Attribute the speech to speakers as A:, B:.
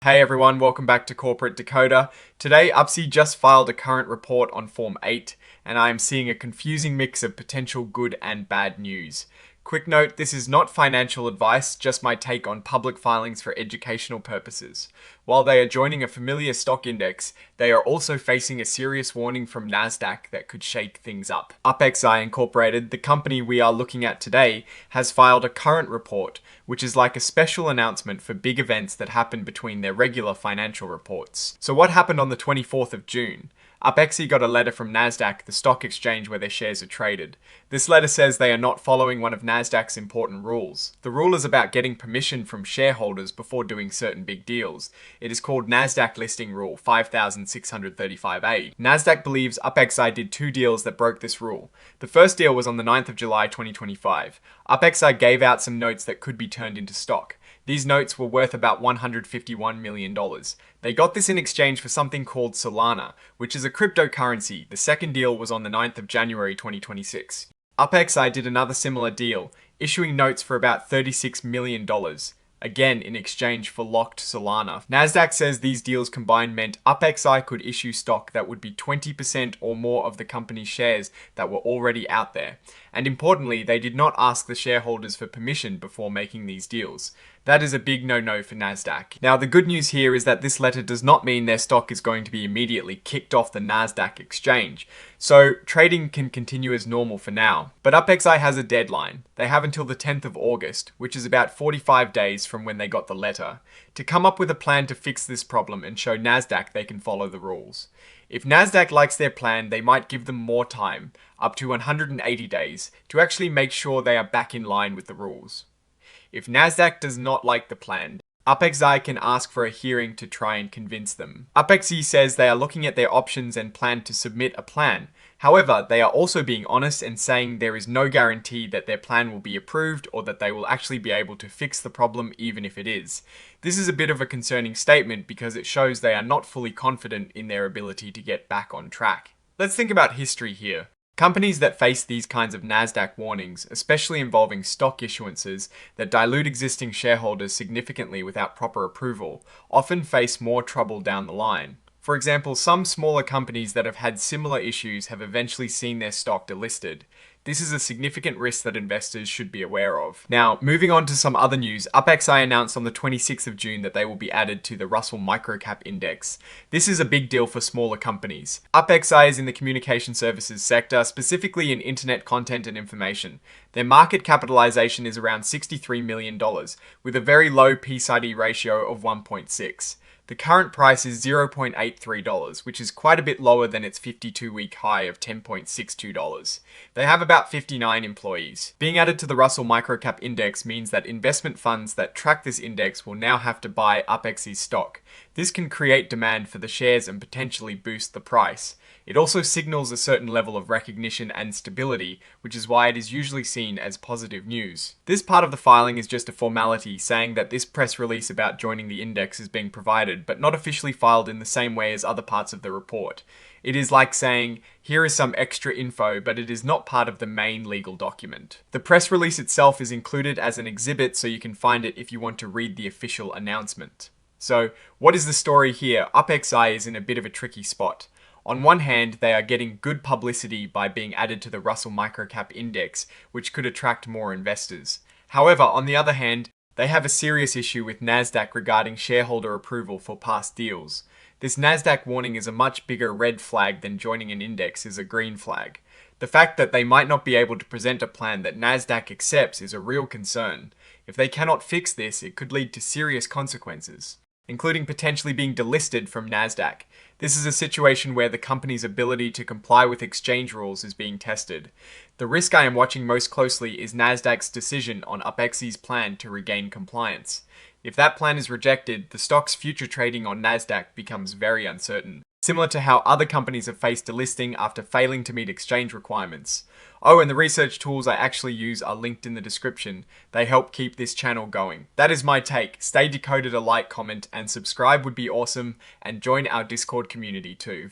A: Hey everyone, welcome back to Corporate Decoder. Today, Upexi just filed a current report on Form 8, and I am seeing a confusing mix of potential good and bad news. Quick note, this is not financial advice, just my take on public filings for educational purposes. While they are joining a familiar stock index, they are also facing a serious warning from Nasdaq that could shake things up. UPXI Incorporated, the company we are looking at today, has filed a current report, which is like a special announcement for big events that happen between their regular financial reports. So what happened on the 24th of June? Upexi got a letter from Nasdaq, the stock exchange where their shares are traded. This letter says they are not following one of Nasdaq's important rules. The rule is about getting permission from shareholders before doing certain big deals. It is called Nasdaq Listing Rule 5635A. Nasdaq believes Upexi did two deals that broke this rule. The first deal was on the 9th of July 2025. Upexi gave out some notes that could be turned into stock. These notes were worth about $151 million. They got this in exchange for something called Solana, which is a cryptocurrency. The second deal was on the 9th of January 2026. Upexi did another similar deal, issuing notes for about $36 million. Again, in exchange for locked Solana. Nasdaq says these deals combined meant Upexi could issue stock that would be 20% or more of the company's shares that were already out there. And importantly, they did not ask the shareholders for permission before making these deals. That is a big no-no for Nasdaq. Now, the good news here is that this letter does not mean their stock is going to be immediately kicked off the Nasdaq exchange. So, trading can continue as normal for now. But Upexi has a deadline. They have until the 10th of August, which is about 45 days from when they got the letter, to come up with a plan to fix this problem and show Nasdaq they can follow the rules. If Nasdaq likes their plan, they might give them more time, up to 180 days, to actually make sure they are back in line with the rules. If Nasdaq does not like the plan, Upexi can ask for a hearing to try and convince them. Upexi says they are looking at their options and plan to submit a plan. However, they are also being honest and saying there is no guarantee that their plan will be approved or that they will actually be able to fix the problem even if it is. This is a bit of a concerning statement because it shows they are not fully confident in their ability to get back on track. Let's think about history here. Companies that face these kinds of Nasdaq warnings, especially involving stock issuances that dilute existing shareholders significantly without proper approval, often face more trouble down the line. For example, some smaller companies that have had similar issues have eventually seen their stock delisted. This is a significant risk that investors should be aware of. Now, moving on to some other news, Upexi announced on the 26th of June that they will be added to the Russell Microcap Index. This is a big deal for smaller companies. Upexi is in the communication services sector, specifically in internet content and information. Their market capitalization is around $63 million, with a very low P/E ratio of 1.6. The current price is $0.83, which is quite a bit lower than its 52-week high of $10.62. They have about 59 employees. Being added to the Russell Microcap Index means that investment funds that track this index will now have to buy Upexi stock. This can create demand for the shares and potentially boost the price. It also signals a certain level of recognition and stability, which is why it is usually seen as positive news. This part of the filing is just a formality, saying that this press release about joining the index is being provided, but not officially filed in the same way as other parts of the report. It is like saying, here is some extra info, but it is not part of the main legal document. The press release itself is included as an exhibit, so you can find it if you want to read the official announcement. So, what is the story here? Upexi is in a bit of a tricky spot. On one hand, they are getting good publicity by being added to the Russell Microcap Index, which could attract more investors. However, on the other hand, they have a serious issue with Nasdaq regarding shareholder approval for past deals. This Nasdaq warning is a much bigger red flag than joining an index is a green flag. The fact that they might not be able to present a plan that Nasdaq accepts is a real concern. If they cannot fix this, it could lead to serious consequences, including potentially being delisted from Nasdaq. This is a situation where the company's ability to comply with exchange rules is being tested. The risk I am watching most closely is Nasdaq's decision on Upexi's plan to regain compliance. If that plan is rejected, the stock's future trading on Nasdaq becomes very uncertain, similar to how other companies have faced delisting after failing to meet exchange requirements. Oh, and the research tools I actually use are linked in the description. They help keep this channel going. That is my take. Stay decoded, a like, comment, and subscribe would be awesome, and join our Discord community too.